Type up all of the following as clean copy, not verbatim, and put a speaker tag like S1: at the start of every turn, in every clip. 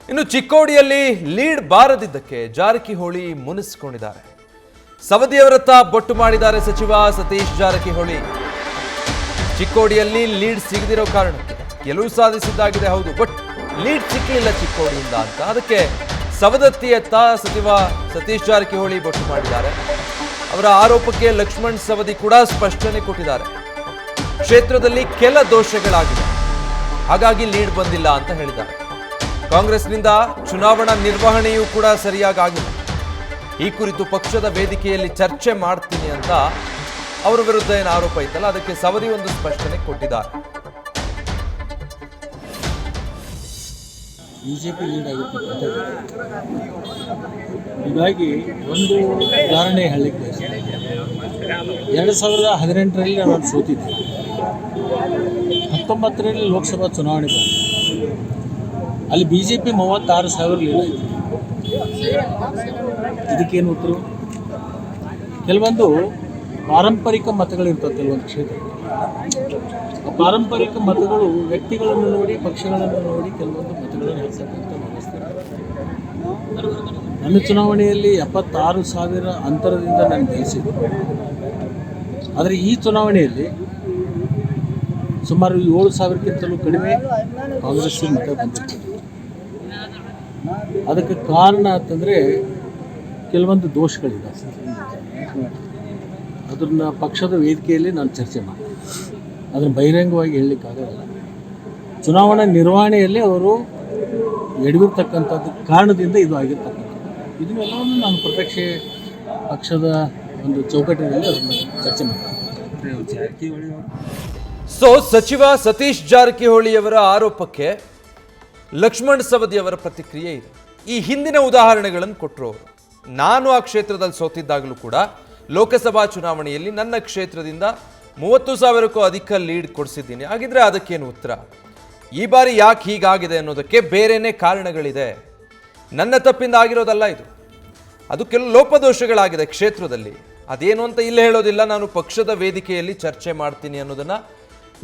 S1: ಇನ್ನು ಚಿಕ್ಕೋಡಿಯಲ್ಲಿ ಲೀಡ್ ಬಾರದಿದ್ದಕ್ಕೆ ಜಾರಕಿಹೊಳಿ ಮುನಿಸಿಕೊಂಡಿದ್ದಾರೆ. ಸವದಿಯವರತ್ತ ಬೊಟ್ಟು ಮಾಡಿದ್ದಾರೆ ಸಚಿವ ಸತೀಶ್ ಜಾರಕಿಹೊಳಿ. ಚಿಕ್ಕೋಡಿಯಲ್ಲಿ ಲೀಡ್ ಸಿಗದಿರೋ ಕಾರಣಕ್ಕೆ ಗೆಲುವು ಸಾಧಿಸಿದ್ದಾಗಿದೆ ಹೌದು, ಬಟ್ ಲೀಡ್ ಸಿಕ್ಕಲಿಲ್ಲ ಚಿಕ್ಕೋಡಿಯಿಂದ ಅಂತ ಅದಕ್ಕೆ ಸವದತ್ತಿಯತ್ತ ಸಚಿವ ಸತೀಶ್ ಜಾರಕಿಹೊಳಿ ಬೊಟ್ಟು ಮಾಡಿದ್ದಾರೆ. ಅವರ ಆರೋಪಕ್ಕೆ ಲಕ್ಷ್ಮಣ್ ಸವದಿ ಕೂಡ ಸ್ಪಷ್ಟನೆ ಕೊಟ್ಟಿದ್ದಾರೆ. ಕ್ಷೇತ್ರದಲ್ಲಿ ಕೆಲ ದೋಷಗಳಾಗಿದೆ, ಹಾಗಾಗಿ ಲೀಡ್ ಬಂದಿಲ್ಲ ಅಂತ ಹೇಳಿದ್ದಾರೆ. ಕಾಂಗ್ರೆಸ್ನಿಂದ ಚುನಾವಣಾ ನಿರ್ವಹಣೆಯೂ ಕೂಡ ಸರಿಯಾಗಿ ಆಗಿಲ್ಲ. ಈ ಕುರಿತು ಪಕ್ಷದ ವೇದಿಕೆಯಲ್ಲಿ ಚರ್ಚೆ ಮಾಡ್ತೀನಿ ಅಂತ ಅವರ ವಿರುದ್ಧ ಏನು ಆರೋಪ ಇತ್ತಲ್ಲ, ಅದಕ್ಕೆ ಸವದಿ ಒಂದು ಸ್ಪಷ್ಟನೆ ಕೊಟ್ಟಿದ್ದಾರೆ.
S2: ಬಿಜೆಪಿ ಲೀಡ್ ಆಗಿರ್ತಕ್ಕಂಥದ್ದು. ಹೀಗಾಗಿ ಒಂದು ಉದಾಹರಣೆ ಹೇಳಲಿಕ್ಕೆ ಬಯಸ್ತೀನಿ. 2018ರಲ್ಲಿ ನಾನು ಸೋತಿದ್ದೆ. 19ರಲ್ಲಿ ಲೋಕಸಭಾ ಚುನಾವಣೆ ಬಂತು. ಅಲ್ಲಿ BJP 36,000 ಲೀಡ್ ಆಯಿತು. ಇದಕ್ಕೇನು ಉತ್ತರ? ಕೆಲವೊಂದು ಪಾರಂಪರಿಕ ಮತಗಳಿರ್ತವೆ ಕೆಲವೊಂದು ಕ್ಷೇತ್ರ. ಆ ಪಾರಂಪರಿಕ ಮತಗಳು ವ್ಯಕ್ತಿಗಳನ್ನು ನೋಡಿ, ಪಕ್ಷಗಳನ್ನು ನೋಡಿ ಕೆಲವೊಂದು ಮತಗಳನ್ನು ಹಾಕ್ತಕ್ಕಂಥ ವ್ಯವಸ್ಥೆ. ನನ್ನ ಚುನಾವಣೆಯಲ್ಲಿ 76,000 ಅಂತರದಿಂದ ನಾನು ಗೆಲ್ಲಿಸಿದ್ದೆ. ಆದರೆ ಈ ಚುನಾವಣೆಯಲ್ಲಿ ಸುಮಾರು 7,000ಕ್ಕಿಂತಲೂ ಕಡಿಮೆ ಕಾಂಗ್ರೆಸ್ಸಿನ ಮತ ಬಂದಿರ್ತದೆ. ಅದಕ್ಕೆ ಕಾರಣ ಅಂತಂದರೆ ಕೆಲವೊಂದು ದೋಷಗಳಿದೆ. ಅದನ್ನು ಪಕ್ಷದ ವೇದಿಕೆಯಲ್ಲಿ ನಾನು ಚರ್ಚೆ ಮಾಡಿ ಅದನ್ನು ಬಹಿರಂಗವಾಗಿ ಹೇಳಲಿಕ್ಕಾಗಲ್ಲ. ಚುನಾವಣಾ ನಿರ್ವಹಣೆಯಲ್ಲಿ ಅವರು ಎಡವಿರ್ತಕ್ಕಂಥದ್ದು ಕಾರಣದಿಂದ ಇದು ಆಗಿರ್ತಕ್ಕಂಥದ್ದು. ಇದನ್ನೆಲ್ಲವನ್ನು ನಾನು ಪ್ರತ್ಯಕ್ಷ ಪಕ್ಷದ ಒಂದು ಚೌಕಟ್ಟಿನಲ್ಲಿ ಅದನ್ನು ಚರ್ಚೆ ಮಾಡ್ತೀನಿ.
S1: ಸೊ ಸಚಿವ ಸತೀಶ್ ಜಾರಕಿಹೊಳಿಯವರ ಆರೋಪಕ್ಕೆ ಲಕ್ಷ್ಮಣ್ ಸವದಿ ಅವರ ಪ್ರತಿಕ್ರಿಯೆ ಇದೆ. ಈ ಹಿಂದಿನ ಉದಾಹರಣೆಗಳನ್ನು ಕೊಟ್ಟರು ಅವರು. ನಾನು ಆ ಕ್ಷೇತ್ರದಲ್ಲಿ ಸೋತಿದ್ದಾಗಲೂ ಕೂಡ ಲೋಕಸಭಾ ಚುನಾವಣೆಯಲ್ಲಿ ನನ್ನ ಕ್ಷೇತ್ರದಿಂದ 30,000ಕ್ಕೂ ಅಧಿಕ ಲೀಡ್ ಕೊಡಿಸಿದ್ದೀನಿ. ಹಾಗಿದ್ರೆ ಅದಕ್ಕೇನು ಉತ್ತರ? ಈ ಬಾರಿ ಯಾಕೆ ಹೀಗಾಗಿದೆ ಅನ್ನೋದಕ್ಕೆ ಬೇರೆಯೇ ಕಾರಣಗಳಿದೆ. ನನ್ನ ತಪ್ಪಿಂದ ಆಗಿರೋದಲ್ಲ ಇದು. ಅದು ಕೆಲವು ಲೋಪದೋಷಗಳಾಗಿದೆ ಕ್ಷೇತ್ರದಲ್ಲಿ. ಅದೇನು ಅಂತ ಇಲ್ಲಿ ಹೇಳೋದಿಲ್ಲ. ನಾನು ಪಕ್ಷದ ವೇದಿಕೆಯಲ್ಲಿ ಚರ್ಚೆ ಮಾಡ್ತೀನಿ ಅನ್ನೋದನ್ನ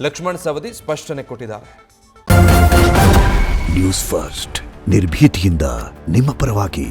S1: ಲಕ್ಷ್ಮಣ್ ಸವದಿ ಸ್ಪಷ್ಟನೆ ಕೊಟ್ಟಿದ್ದಾರೆ.
S3: ನ್ಯೂಸ್ ಫಸ್ಟ್ ನಿರ್ಭೀತಿಯಿಂದ ನಿಮ್ಮ ಪರವಾಗಿ.